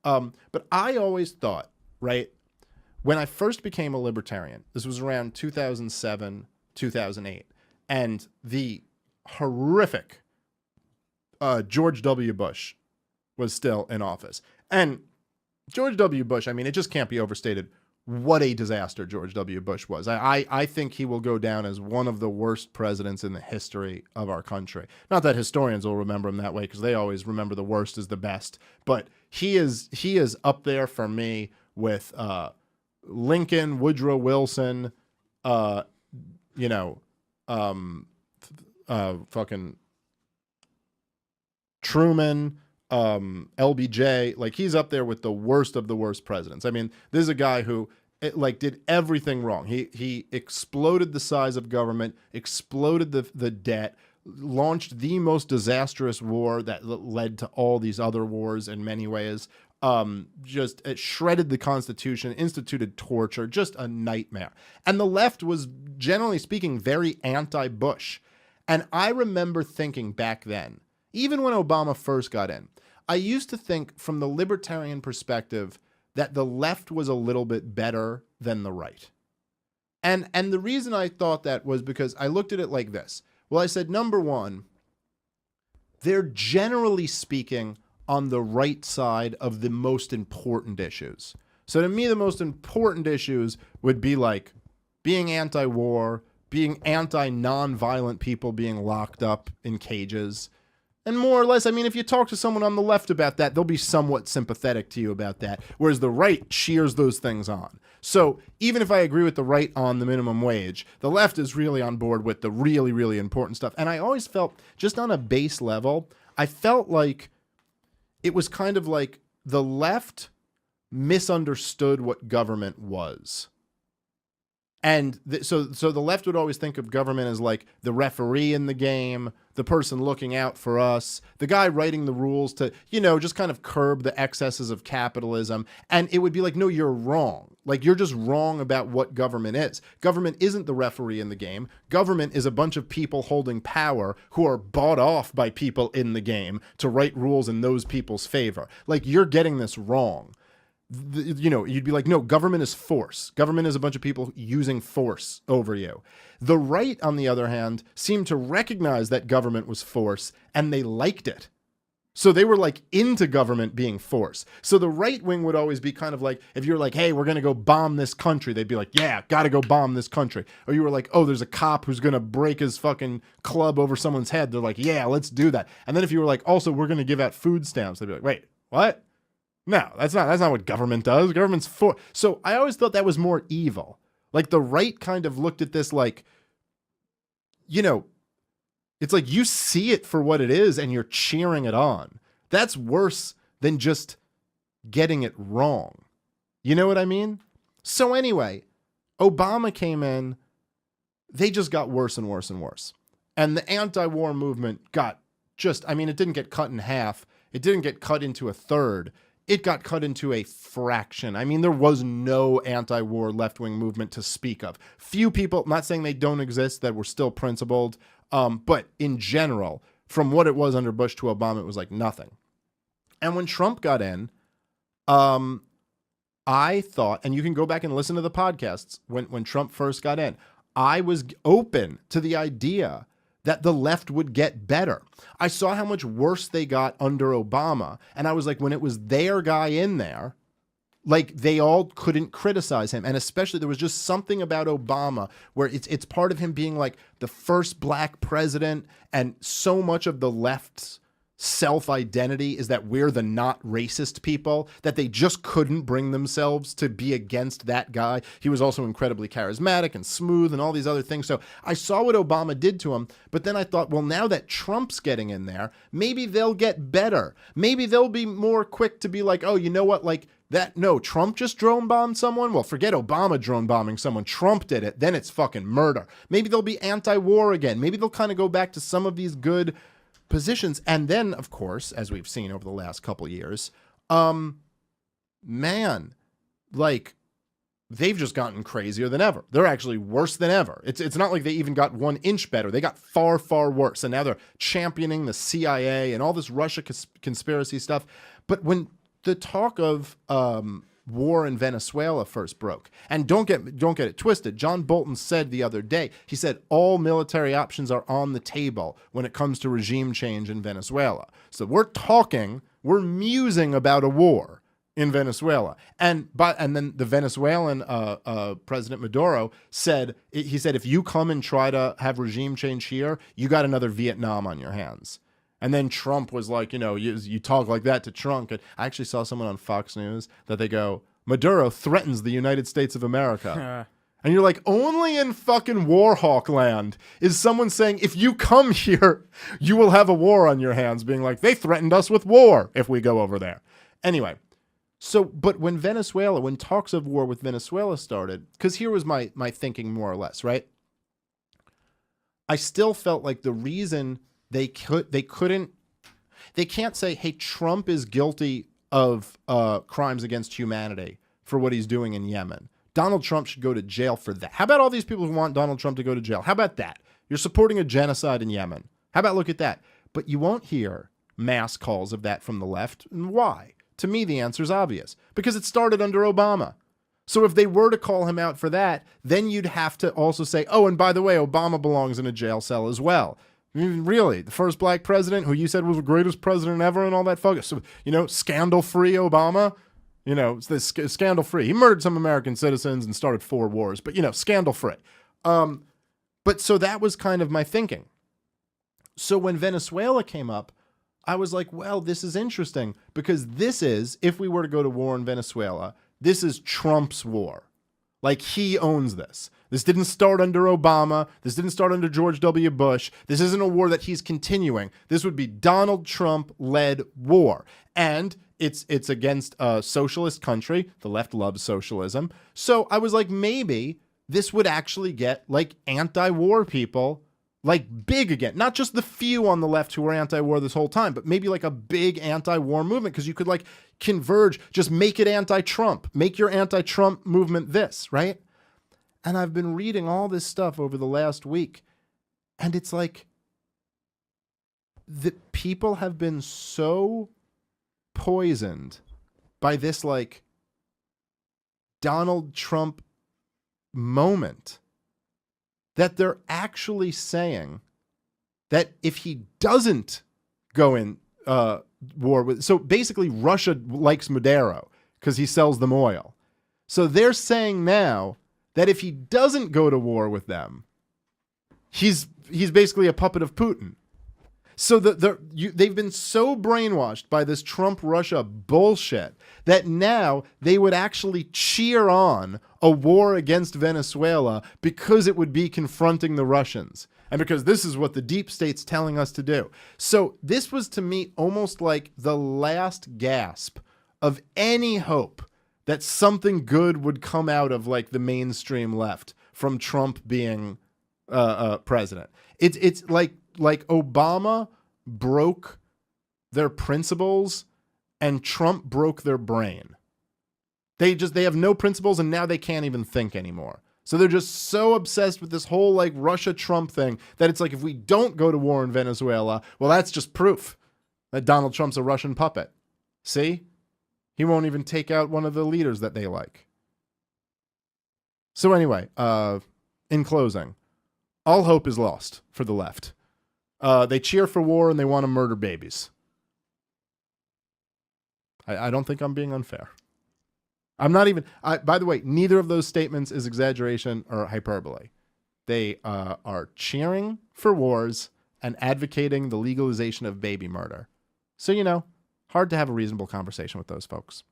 But I always thought, right, when I first became a libertarian, this was around 2007, 2008, and the horrific George W. Bush was still in office. And George W. Bush, I mean, it just can't be overstated what a disaster George W. Bush was. I think he will go down as one of the worst presidents in the history of our country. Not that historians will remember him that way, because they always remember the worst as the best. But he is up there for me with Lincoln, Woodrow Wilson, fucking Truman, LBJ. Like, he's up there with the worst of the worst presidents. I mean, this is a guy who did everything wrong. He exploded the size of government, exploded the debt, launched the most disastrous war that led to all these other wars in many ways. Just shredded the Constitution, instituted torture, just a nightmare. And the left was, generally speaking, very anti-Bush. And I remember thinking back then, even when Obama first got in, I used to think from the libertarian perspective that the left was a little bit better than the right. And the reason I thought that was because I looked at it like this. Well, I said, number one, they're generally speaking on the right side of the most important issues. So to me, the most important issues would be like being anti-war, being anti-non-violent people being locked up in cages. And more or less, I mean, if you talk to someone on the left about that, they'll be somewhat sympathetic to you about that, whereas the right cheers those things on. So even if I agree with the right on the minimum wage, the left is really on board with the really, really important stuff. And I always felt, just on a base level, I felt like it was kind of like the left misunderstood what government was. And so the left would always think of government as like the referee in the game, the person looking out for us, the guy writing the rules to, just kind of curb the excesses of capitalism. And it would be like, no, you're wrong. Like, you're just wrong about what government is. Government isn't the referee in the game. Government is a bunch of people holding power who are bought off by people in the game to write rules in those people's favor. Like, you're getting this wrong. You'd be like, no, government is force. Government is a bunch of people using force over you. The right, on the other hand, seemed to recognize that government was force, and they liked it. So they were like into government being force. So the right wing would always be kind of like, if you're like, hey, we're going to go bomb this country, they'd be like, yeah, got to go bomb this country. Or you were like, oh, there's a cop who's going to break his fucking club over someone's head. They're like, yeah, let's do that. And then if you were like, also, we're going to give out food stamps, they'd be like, wait, what? No, that's not what government does. Government's for. So I always thought that was more evil. Like, the right kind of looked at this like, it's like you see it for what it is and you're cheering it on. That's worse than just getting it wrong. You know what I mean? So anyway, Obama came in. They just got worse and worse and worse. And the anti-war movement got it didn't get cut in half. It didn't get cut into a third. It got cut into a fraction. I mean, there was no anti-war left-wing movement to speak of. Few people, not saying they don't exist, that were still principled, but in general, from what it was under Bush to Obama, it was like nothing. And when Trump got in, I thought, and you can go back and listen to the podcasts, when Trump first got in, I was open to the idea that the left would get better. I saw how much worse they got under Obama. And I was like, when it was their guy in there, like, they all couldn't criticize him. And especially there was just something about Obama where it's part of him being like the first black president. And so much of the left's self-identity is that we're the not racist people, that they just couldn't bring themselves to be against that guy. He was also incredibly charismatic and smooth and all these other things. So I saw what Obama did to him, but then I thought, well, now that Trump's getting in there, maybe they'll get better. Maybe they'll be more quick to be like, oh, you know what, like that, no, Trump just drone bombed someone? Well, forget Obama drone bombing someone. Trump did it. Then it's fucking murder. Maybe they'll be anti-war again. Maybe they'll kind of go back to some of these good positions. And then, of course, as we've seen over the last couple of years, man, like, they've just gotten crazier than ever. They're actually worse than ever. It's not like they even got 1 inch better. They got far, far worse. And now they're championing the CIA and all this Russia conspiracy stuff. But when the talk of war in Venezuela first broke. And don't get it twisted. John Bolton said the other day, he said all military options are on the table when it comes to regime change in Venezuela. So we're musing about a war in Venezuela. And then the Venezuelan President Maduro said, if you come and try to have regime change here, you got another Vietnam on your hands. And then Trump was like, you talk like that to Trump. And I actually saw someone on Fox News that they go, Maduro threatens the United States of America. And you're like, only in fucking Warhawk land is someone saying, if you come here, you will have a war on your hands, being like, they threatened us with war if we go over there. Anyway, but when talks of war with Venezuela started, because here was my thinking more or less, right? I still felt like the reason they can't say, hey, Trump is guilty of crimes against humanity for what he's doing in Yemen. Donald Trump should go to jail for that. How about all these people who want Donald Trump to go to jail? How about that? You're supporting a genocide in Yemen. How about look at that? But you won't hear mass calls of that from the left. And why? To me, the answer is obvious. Because it started under Obama. So if they were to call him out for that, then you'd have to also say, oh, and by the way, Obama belongs in a jail cell as well. I mean, really, the first black president who you said was the greatest president ever and all that focus. So, scandal-free Obama, scandal-free. He murdered some American citizens and started 4 wars, but, scandal-free. But so that was kind of my thinking. So when Venezuela came up, I was like, well, this is interesting because this is, if we were to go to war in Venezuela, this is Trump's war. Like, he owns this. This didn't start under Obama. This didn't start under George W. Bush. This isn't a war that he's continuing. This would be Donald Trump-led war. And it's against a socialist country. The left loves socialism. So I was like, maybe this would actually get, like, anti-war people, like, big again. Not just the few on the left who were anti-war this whole time, but maybe, like, a big anti-war movement because you could, like, converge, just make it anti-Trump. Make your anti-Trump movement this, right? And I've been reading all this stuff over the last week, and it's like the people have been so poisoned by this, like, Donald Trump moment that they're actually saying that if he doesn't go in war with, so basically Russia likes Maduro because he sells them oil. So they're saying now that if he doesn't go to war with them, he's basically a puppet of Putin. So they've been so brainwashed by this Trump-Russia bullshit that now they would actually cheer on a war against Venezuela because it would be confronting the Russians and because this is what the deep state's telling us to do. So this was, to me, almost like the last gasp of any hope that something good would come out of, like, the mainstream left from Trump being president. It's like Obama broke their principles and Trump broke their brain. They have no principles and now they can't even think anymore. So they're just so obsessed with this whole, like, Russia-Trump thing that it's like, if we don't go to war in Venezuela, well, that's just proof that Donald Trump's a Russian puppet. See? He won't even take out one of the leaders that they like. So anyway, in closing, all hope is lost for the left. They cheer for war and they want to murder babies. I don't think I'm being unfair. I'm not even, by the way, neither of those statements is exaggeration or hyperbole. They are cheering for wars and advocating the legalization of baby murder. So, hard to have a reasonable conversation with those folks.